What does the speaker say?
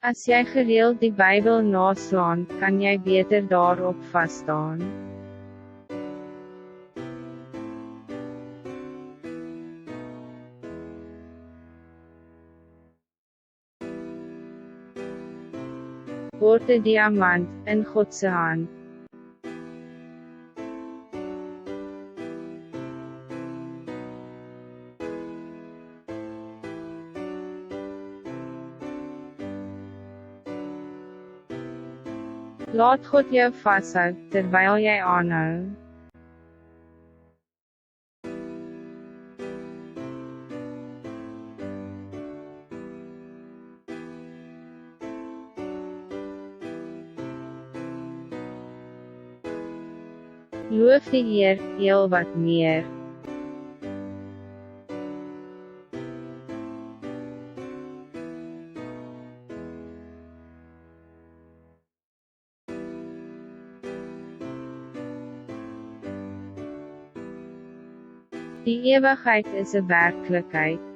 As jy gereeld die Bijbel naslaan, kan jy beter daarop vasstaan. Word 'n diamant in God se hand. Laat God jou vashou, terwyl jy aanhou. Loof die Heer, heel wat meer. Die ewigheid is 'n werklikheid.